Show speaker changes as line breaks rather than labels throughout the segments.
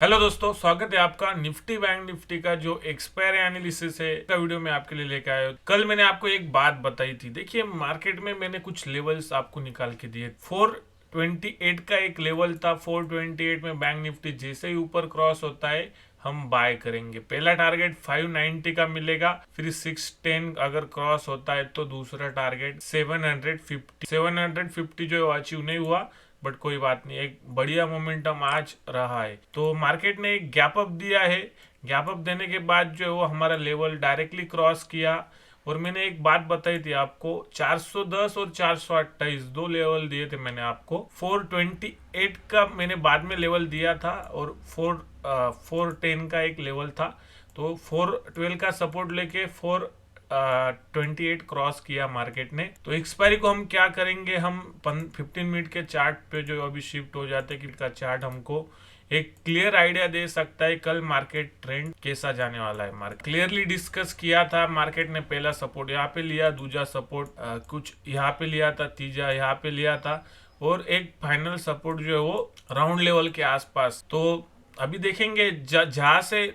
Hello दोस्तों, स्वागत है आपका निफ्टी बैंक निफ्टी का जो एक्सपायरी एनालिसिस है का वीडियो में आपके लिए लेके आया हूं। कल मैंने आपको एक बात बताई थी। देखिए, मार्केट में मैंने कुछ लेवल्स आपको निकाल के दिए। 428 का एक लेवल था। 428 में बैंक निफ्टी जैसे ही ऊपर क्रॉस होता है हम बाय करेंगे। पहला टारगेट 590 का मिलेगा, फिर 610 अगर क्रॉस होता है तो दूसरा टारगेट 750 जो अचीव नहीं हुआ, बट कोई बात नहीं, एक बढ़िया मोमेंटम आज रहा है। तो मार्केट ने एक गैप अप दिया है। गैप अप देने के बाद जो है वो हमारा लेवल डायरेक्टली क्रॉस किया। और मैंने एक बात बताई थी आपको, 410 और 428 दो लेवल दिए थे मैंने आपको। 428 का मैंने बाद में लेवल दिया था और 410 का एक लेवल था। तो 412 का सपोर्ट लेके 428 क्रॉस किया मार्केट ने। तो एक्सपायरी को हम क्या करेंगे, हम 15 मिनट के चार्ट पे जो अभी शिफ्ट हो जाते हैं, का चार्ट हमको एक क्लियर आइडिया दे सकता है कल मार्केट ट्रेंड कैसा जाने वाला है। मार्केट क्लियरली डिस्कस किया था। मार्केट ने पहला सपोर्ट यहाँ पे लिया, दूसरा सपोर्ट कुछ यहाँ पे लिया था, तीसरा यहाँ पे लिया था, और एक फाइनल सपोर्ट जो है वो राउंड लेवल के आसपास। तो अभी देखेंगे जहां से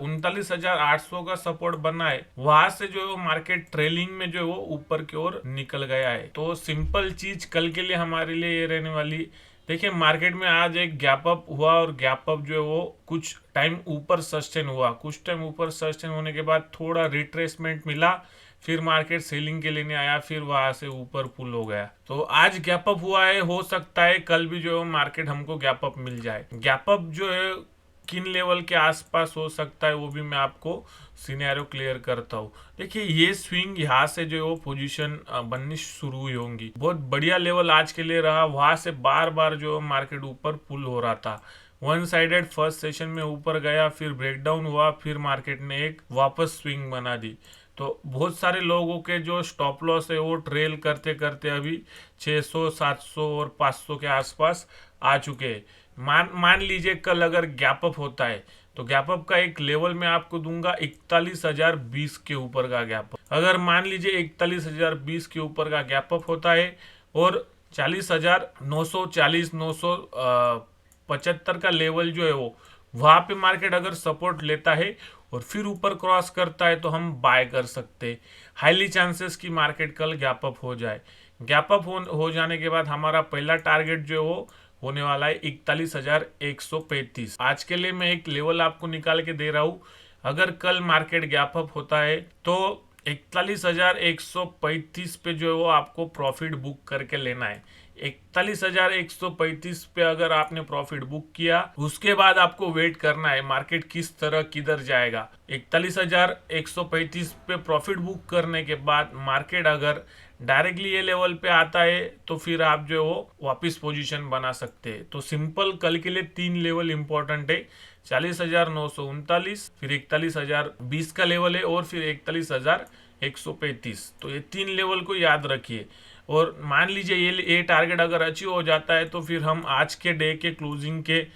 39,800 का सपोर्ट बना है, वहां से जो है मार्केट ट्रेलिंग में जो है वो ऊपर की ओर निकल गया है। तो सिंपल चीज कल के लिए हमारे लिए ये रहने वाली। देखिए, मार्केट में आज एक गैप अप हुआ और गैप अप जो है वो कुछ टाइम ऊपर सस्टेन हुआ। कुछ टाइम ऊपर सस्टेन होने के बाद थोड़ा रिट्रेसमेंट मिला, फिर मार्केट सेलिंग के लिए आया, फिर वहां से ऊपर पुल हो गया। तो आज गैप अप हुआ है, हो सकता है कल भी जो है मार्केट हमको गैप अप मिल जाए। गैप अप जो है किन लेवल के आसपास हो सकता है वो भी मैं आपको सिनेरियो क्लियर करता हूँ। देखिए, ये स्विंग यहाँ से जो है वो पोजीशन बननी शुरू हुई होंगी। बहुत बढ़िया लेवल आज के लिए रहा। वहां से बार बार जो मार्केट ऊपर पुल हो रहा था। वन साइडेड फर्स्ट सेशन में ऊपर गया, फिर ब्रेकडाउन हुआ, फिर मार्केट ने एक वापस स्विंग बना दी। तो बहुत सारे लोगों के जो स्टॉप लॉस है वो ट्रेल करते करते अभी 600, 700 और 500 के आसपास आ चुके हैं। मान मान लीजिए कल अगर गैप अप होता है तो गैप अप का एक लेवल मैं आपको दूंगा 41,020 के ऊपर का गैप अप। अगर मान लीजिए 41,020 के ऊपर का गैप अप होता है और 40,940, 975 का लेवल जो है वो वहां पे मार्केट अगर सपोर्ट लेता है और फिर ऊपर क्रॉस करता है तो हम बाय कर सकते हैं। हाईली चांसेस कि मार्केट कल गैप अप हो जाए। गैप अप हो जाने के बाद हमारा पहला टारगेट जो है वो होने वाला है 41,135। आज के लिए मैं एक लेवल आपको निकाल के दे रहा हूं। अगर कल मार्केट गैप अप होता है तो 41,135 पे जो है वो आपको प्रॉफिट बुक करके लेना है। 41,135 पे अगर आपने प्रॉफिट बुक किया, उसके बाद आपको वेट करना है मार्केट किस तरह किधर जाएगा। 41,135 पे प्रॉफिट बुक करने के बाद मार्केट अगर डायरेक्टली ये लेवल पे आता है तो फिर आप जो वो वापस पोजीशन बना सकते हैं। तो सिंपल कल के लिए 3 लेवल इंपॉर्टेंट है। 40,939, फिर 41,020 का लेवल है, और फिर 41,135। तो ये 3 लेवल को याद रखिए। और मान लीजिए ये टारगेट अगर अचीव हो जाता है तो फिर हम आज के डे के क्लोजिंग के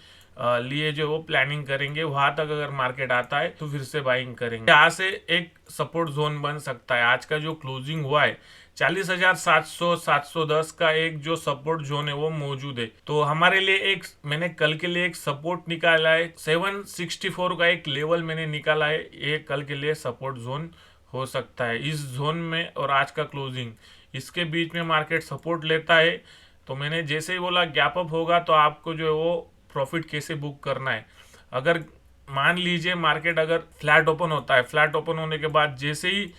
लिए जो वो प्लानिंग करेंगे। वहां तक अगर मार्केट आता है तो फिर से बाइंग करेंगे। यहाँ से एक सपोर्ट जोन बन सकता है। आज का जो क्लोजिंग हुआ है 40,700, 710 का एक जो सपोर्ट जोन है वो मौजूद है। तो हमारे लिए एक मैंने कल के लिए एक सपोर्ट निकाला है। 764 का एक लेवल मैंने निकाला है। ये कल के लिए सपोर्ट जोन हो सकता है। इस जोन में और आज का क्लोजिंग इसके बीच में मार्केट सपोर्ट लेता है तो मैंने जैसे ही बोला गैप अप होगा तो आपको जो है वो प्रॉफिट कैसे बुक करना है। अगर मान लीजिए मार्केट अगर फ्लैट ओपन होता है, फ्लैट ओपन होने के बाद जैसे ही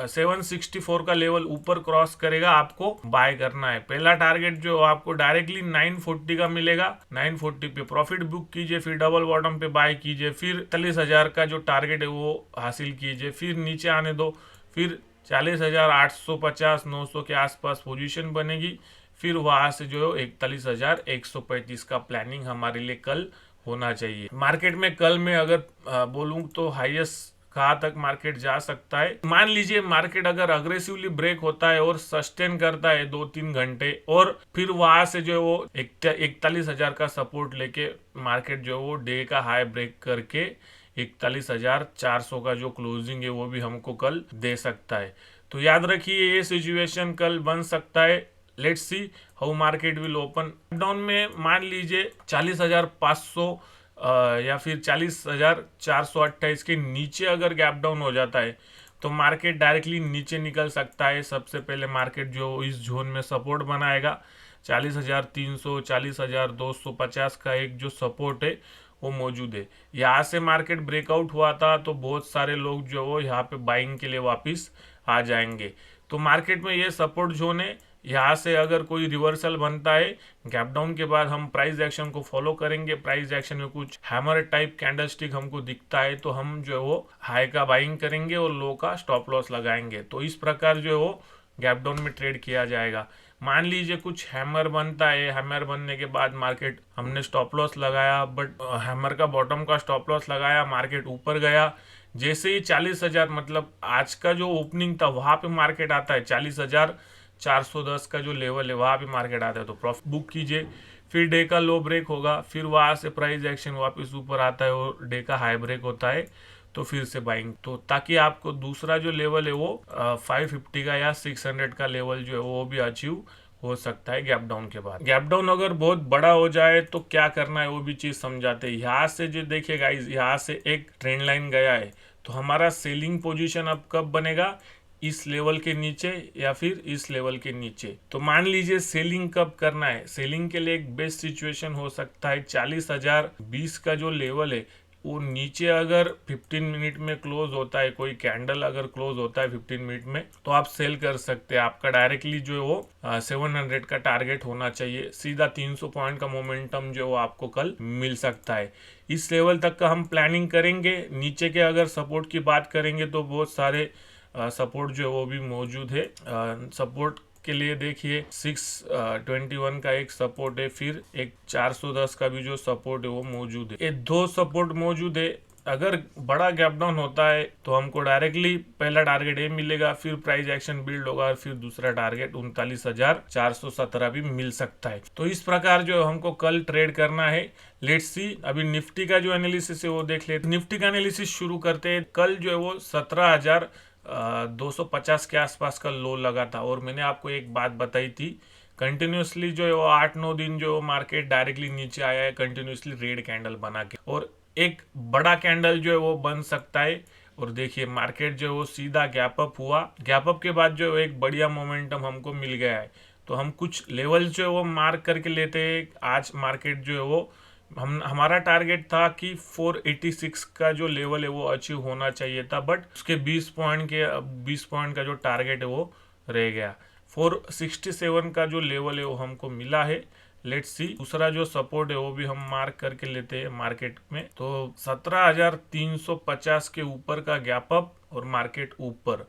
764 का लेवल ऊपर क्रॉस करेगा आपको बाय करना है। पहला टारगेट जो आपको डायरेक्टली 940 का मिलेगा। 940 पे प्रॉफिट बुक कीजिए, फिर डबल बॉटम पे बाय कीजिए, फिर 40,000 का जो टारगेट है वो हासिल कीजिए, फिर नीचे आने दो, फिर 40,850, 900 के आसपास पोजीशन बनेगी। फिर वहां से जो है 41,135 का प्लानिंग हमारे लिए कल होना चाहिए। मार्केट में कल में अगर बोलूं तो हाईएस्ट कहाँ तक मार्केट जा सकता है। मान लीजिए मार्केट अगर अग्रेसिवली ब्रेक होता है और सस्टेन करता है 2-3 घंटे, और फिर वहां से जो है वो 41,000 का सपोर्ट लेके मार्केट जो है वो डे का हाई ब्रेक करके 41,400 का जो क्लोजिंग है वो भी हमको कल दे सकता है। तो याद रखिए ये सिचुएशन कल बन सकता है। Let's see how market will open. Down में मान लीजिए 40,500 या फिर 40,428 के नीचे अगर गैप डाउन हो जाता है तो मार्केट डायरेक्टली नीचे निकल सकता है। सबसे पहले मार्केट जो इस जोन में सपोर्ट बनाएगा 40,300 40,250 का एक जो सपोर्ट है वो मौजूद है। यहाँ से मार्केट ब्रेकआउट हुआ था तो बहुत सारे लोग जो वो यहाँ पे बाइंग के लिए वापस आ जाएंगे। तो मार्केट में ये सपोर्ट जोन है, यहाँ से अगर कोई रिवर्सल बनता है गैप डाउन के बाद हम प्राइस एक्शन को फॉलो करेंगे। प्राइस एक्शन में कुछ हैमर टाइप कैंडलस्टिक हमको दिखता है तो हम जो है वो हाई का बाइंग करेंगे और लो का स्टॉप लॉस लगाएंगे। तो इस प्रकार जो है वो गैप डाउन में ट्रेड किया जाएगा। मान लीजिए कुछ हैमर बनता है, हैमर बनने के बाद मार्केट हमने स्टॉप लॉस लगाया बट हैमर का बॉटम का स्टॉप लॉस लगाया, मार्केट ऊपर गया। जैसे ही 40,000 मतलब आज का जो ओपनिंग था वहां पे मार्केट आता है 40,410 का जो लेवल है वहां पे मार्केट आता है तो प्रॉफिट बुक कीजिए। फिर डे का लो ब्रेक होगा, फिर वहां से प्राइस एक्शन वापस ऊपर आता है और डे का हाई ब्रेक होता है तो फिर से बाइंग। तो ताकि आपको दूसरा जो लेवल है वो 550 का या 600 का लेवल जो है वो भी अचीव हो सकता है गैप डाउन के बाद। गैप डाउन अगर बहुत बड़ा हो जाए तो क्या करना है वो भी चीज समझाते हैं। यहाँ से जो देखिएगा यहाँ से एक ट्रेंड लाइन गया है तो हमारा सेलिंग पोजीशन अब कब बनेगा, इस लेवल के नीचे या फिर इस लेवल के नीचे। तो मान लीजिए सेलिंग कब करना है, सेलिंग के लिए एक बेस्ट सिचुएशन हो सकता है 40,020 का जो लेवल है वो नीचे अगर 15 मिनट में क्लोज होता है, कोई कैंडल अगर क्लोज होता है 15 मिनट में तो आप सेल कर सकते हैं। आपका डायरेक्टली जो है वो 700 का टारगेट होना चाहिए। सीधा 300 पॉइंट का मोमेंटम जो है वो आपको कल मिल सकता है। इस लेवल तक का हम प्लानिंग करेंगे। नीचे के अगर सपोर्ट की बात करेंगे तो बहुत सारे सपोर्ट जो है वो भी मौजूद है। सपोर्ट के लिए देखिए 621 का एक सपोर्ट है, फिर एक 410 का भी जो सपोर्ट है वो मौजूद है। ये दो सपोर्ट मौजूद है। अगर बड़ा गैप डाउन होता है तो हमको डायरेक्टली पहला टारगेट ये मिलेगा, फिर प्राइस एक्शन बिल्ड होगा और फिर दूसरा टारगेट 39,417 भी मिल सकता है। तो इस प्रकार जो हमको कल ट्रेड करना है। लेट्स सी अभी निफ्टी का जो एनालिसिस है वो देख लेते। निफ्टी का एनालिसिस शुरू करते हैं। कल जो है वो 17,250 के आसपास का लो लगा था और मैंने आपको एक बात बताई थी कंटिन्यूसली जो है वो 8-9 दिन जो मार्केट डायरेक्टली नीचे आया है कंटिन्यूसली रेड कैंडल बना के, और एक बड़ा कैंडल जो है वो बन सकता है। और देखिए मार्केट जो है वो सीधा गैप अप हुआ, गैप अप के बाद जो है एक बढ़िया मोमेंटम हमको मिल गया है। तो हम कुछ लेवल जो है वो मार्क करके लेते हैं। आज मार्केट जो है वो हमारा टारगेट था कि 486 का जो लेवल है वो अचीव होना चाहिए था, बट उसके 20 पॉइंट का जो टारगेट है वो रह गया। 467 का जो लेवल है वो हमको मिला है। लेट्स सी दूसरा जो सपोर्ट है वो भी हम मार्क करके लेते हैं मार्केट में। तो 17,350 के ऊपर का गैप अप और मार्केट ऊपर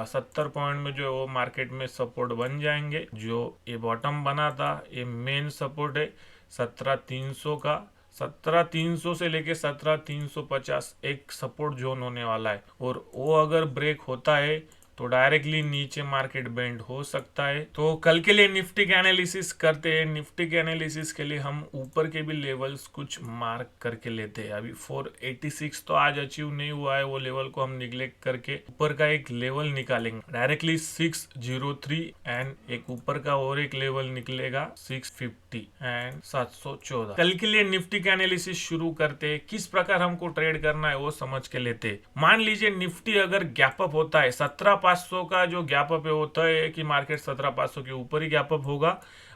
70 पॉइंट में जो है वो मार्केट में सपोर्ट बन जाएंगे। जो ये बॉटम बना था ये मेन सपोर्ट है 17,300 का। 17,300 से लेके 17,350 एक सपोर्ट जोन होने वाला है और वो अगर ब्रेक होता है तो डायरेक्टली नीचे मार्केट बेंड हो सकता है। तो कल के लिए निफ्टी के एनालिसिस करते हैं। निफ्टी के एनालिसिस के लिए हम ऊपर के भी लेवल्स कुछ मार्क करके लेते हैं। अभी 486 तो आज अचीव नहीं हुआ है, वो लेवल को हम निगलेक्ट करके ऊपर का एक लेवल निकालेंगे डायरेक्टली 603 एंड एक ऊपर का और एक लेवल निकलेगा 650 एंड 714। कल के लिए निफ्टी का एनालिसिस शुरू करते हैं। किस प्रकार हमको ट्रेड करना है वो समझ के लेते हैं। मान लीजिए निफ्टी अगर गैप अप होता है 17,500 का जो गैप अप है वो तय है कि मार्केट 17,500 के ऊपर ही गैप अप होगा,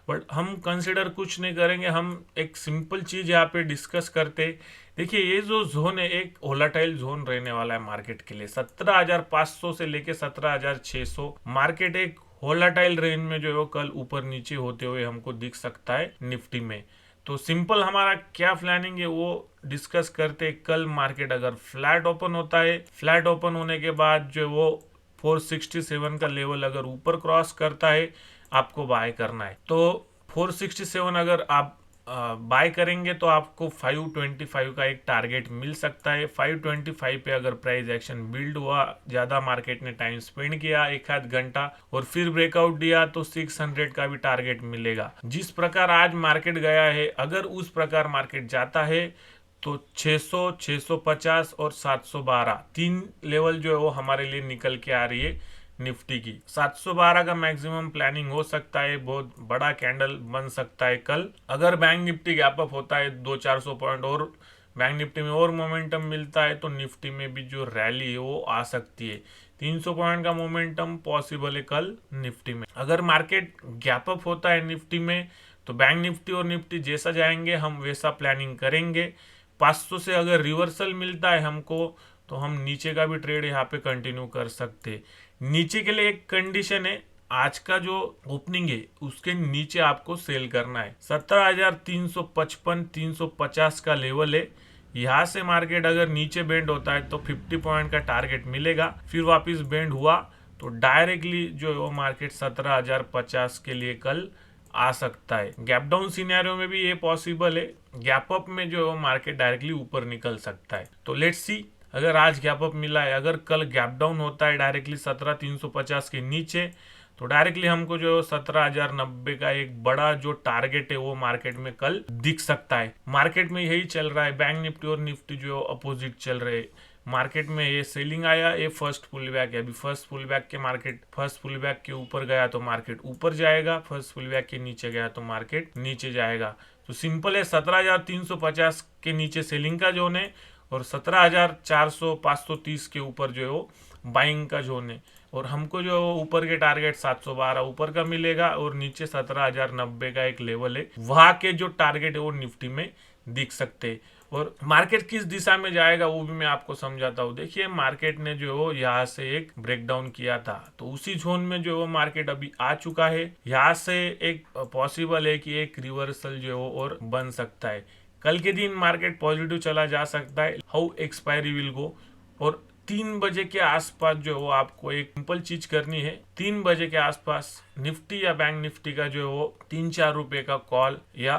बट हम कंसिडर कुछ नहीं करेंगे। हम एक सिंपल चीज यहाँ पे डिस्कस करते। देखिए ये जो जोन है एक वोलेटाइल जोन रहने वाला है मार्केट के लिए। 17,500 से लेके 17,600 मार्केट एक वोलेटाइल रेंज में जो है वो कल ऊपर नीचे होते हुए हमको दिख सकता है निफ्टी में। तो सिंपल हमारा क्या प्लानिंग है वो डिस्कस करते। कल मार्केट अगर फ्लैट ओपन होता है, फ्लैट ओपन होने के बाद जो वो 467 का लेवल अगर ऊपर क्रॉस करता है आपको बाय करना है। तो 467 अगर आप बाय करेंगे तो आपको 525 का एक टारगेट मिल सकता है। 525 पे अगर प्राइस एक्शन बिल्ड हुआ, ज्यादा मार्केट ने टाइम स्पेंड किया एक आध घंटा और फिर ब्रेकआउट दिया तो 600 का भी टारगेट मिलेगा। जिस प्रकार आज मार्केट गया है अगर उस प्रकार मार्केट जाता है तो 600, 650 और 712 तीन लेवल जो है वो हमारे लिए निकल के आ रही है निफ्टी की। 712 का मैक्सिमम प्लानिंग हो सकता है, बहुत बड़ा कैंडल बन सकता है कल। अगर बैंक निफ्टी गैप अप होता है 200-400 पॉइंट और बैंक निफ्टी में और मोमेंटम मिलता है तो निफ्टी में भी जो रैली है वो आ सकती है। 300 पॉइंट का मोमेंटम पॉसिबल है कल निफ्टी में। अगर मार्केट गैप अप होता है निफ्टी में तो बैंक निफ्टी और निफ्टी जैसा जाएंगे हम वैसा प्लानिंग करेंगे। 500 से अगर रिवर्सल मिलता है हमको तो हम नीचे का भी ट्रेड यहाँ पे कंटिन्यू कर सकते। नीचे के लिए एक कंडीशन है, आज का जो ओपनिंग है उसके नीचे आपको सेल करना है। 17,355 350 का लेवल है। यहाँ से मार्केट अगर नीचे बेंड होता है तो 50 पॉइंट का टारगेट मिलेगा। फिर वापस बेंड हुआ तो डायरेक्टली जो है वो मार्केट 17,050 के लिए कल आ सकता है। गैप डाउन सिनेरियो में भी ये पॉसिबल है। गैप अप में जो है वो मार्केट डायरेक्टली ऊपर निकल सकता है। तो लेट्स सी, अगर आज गैप अप मिला है, अगर कल गैप डाउन होता है डायरेक्टली 17,350 के नीचे तो डायरेक्टली हमको जो 17,090 का एक बड़ा जो टारगेट है वो मार्केट में कल दिख सकता है। मार्केट में यही चल रहा है, बैंक निफ्टी और निफ्टी जो अपोजिट चल रहे हैं। मार्केट में ये सेलिंग आया, ये फर्स्ट पुल बैक है। अभी फर्स्ट पुल बैक के मार्केट फर्स्ट पुल बैक के ऊपर गया तो मार्केट ऊपर जाएगा, फर्स्ट पुल बैक के नीचे गया तो मार्केट नीचे जाएगा। तो सिंपल है, 17,350 के नीचे सेलिंग का जोन है और 17,400 530 के ऊपर जो है वो बाइंग का जोन है। और हमको जो ऊपर के टारगेट 712 ऊपर का मिलेगा और नीचे 17,090 का एक लेवल है, वहां के जो टारगेट है वो निफ्टी में दिख सकते हैं। और मार्केट किस दिशा में जाएगा वो भी मैं आपको समझाता हूँ। देखिए, मार्केट ने जो है यहाँ से एक ब्रेकडाउन किया था तो उसी जोन में जो है वो मार्केट अभी आ चुका है। यहाँ से एक पॉसिबल है कि एक रिवर्सल जो है और बन सकता है। कल के दिन मार्केट पॉजिटिव चला जा सकता है। How expiry will go. और 3 बजे के आसपास जो है वो आपको एक सिंपल चीज करनी है। 3 बजे के आसपास निफ्टी या बैंक निफ्टी का जो है वो 3-4 रुपए का कॉल या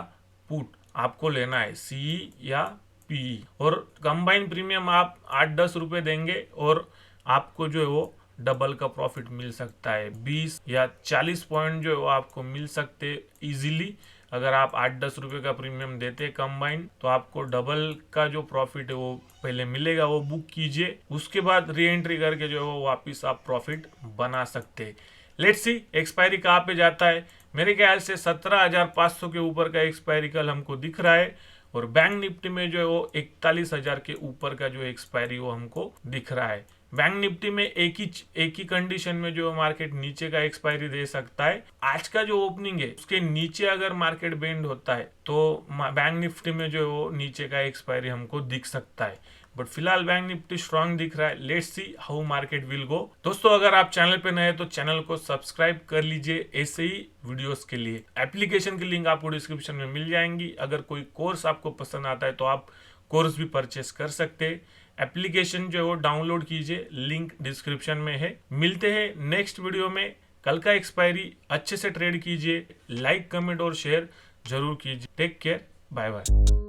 पुट आपको लेना है, सीई या पीई। और कंबाइन प्रीमियम आप 8-10 रुपए देंगे और आपको जो है वो डबल का प्रॉफिट मिल सकता है। 20 या 40 पॉइंट जो है वो आपको मिल सकते इजीली। अगर आप 8-10 रुपए का प्रीमियम देते कंबाइन तो आपको डबल का जो प्रॉफिट है वो पहले मिलेगा, वो बुक कीजिए। उसके बाद री एंट्री करके जो है वो वापिस आप प्रॉफिट बना सकते। लेट्स सी एक्सपायरी कहाँ पे जाता है। मेरे ख्याल से 17,500 के ऊपर का एक्सपायरी कल हमको दिख रहा है और बैंक निफ्टी में जो है वो 41,000 के ऊपर का जो एक्सपायरी वो हमको दिख रहा है। बैंक निफ्टी में एक ही कंडीशन में जो मार्केट नीचे का एक्सपायरी दे सकता है। आज का जो ओपनिंग है उसके नीचे अगर मार्केट बेंड होता है तो बैंक निफ्टी में जो है वो नीचे का एक्सपायरी हमको दिख सकता है। बट फिलहाल बैंक निफ्टी स्ट्रांग दिख रहा है। Let's see how market will go. दोस्तों, अगर आप चैनल पे नए हैं तो चैनल को सब्सक्राइब कर लीजिए ऐसे ही वीडियोस के लिए। एप्लीकेशन की लिंक आपको डिस्क्रिप्शन में मिल जाएंगी। अगर कोई कोर्स आपको पसंद आता है तो आप कोर्स भी परचेस कर सकते हैं। एप्लीकेशन जो है वो डाउनलोड कीजिए, लिंक डिस्क्रिप्शन में है। मिलते हैं नेक्स्ट वीडियो में। कल का एक्सपायरी अच्छे से ट्रेड कीजिए, लाइक कमेंट और शेयर जरूर कीजिए। Take care, bye bye.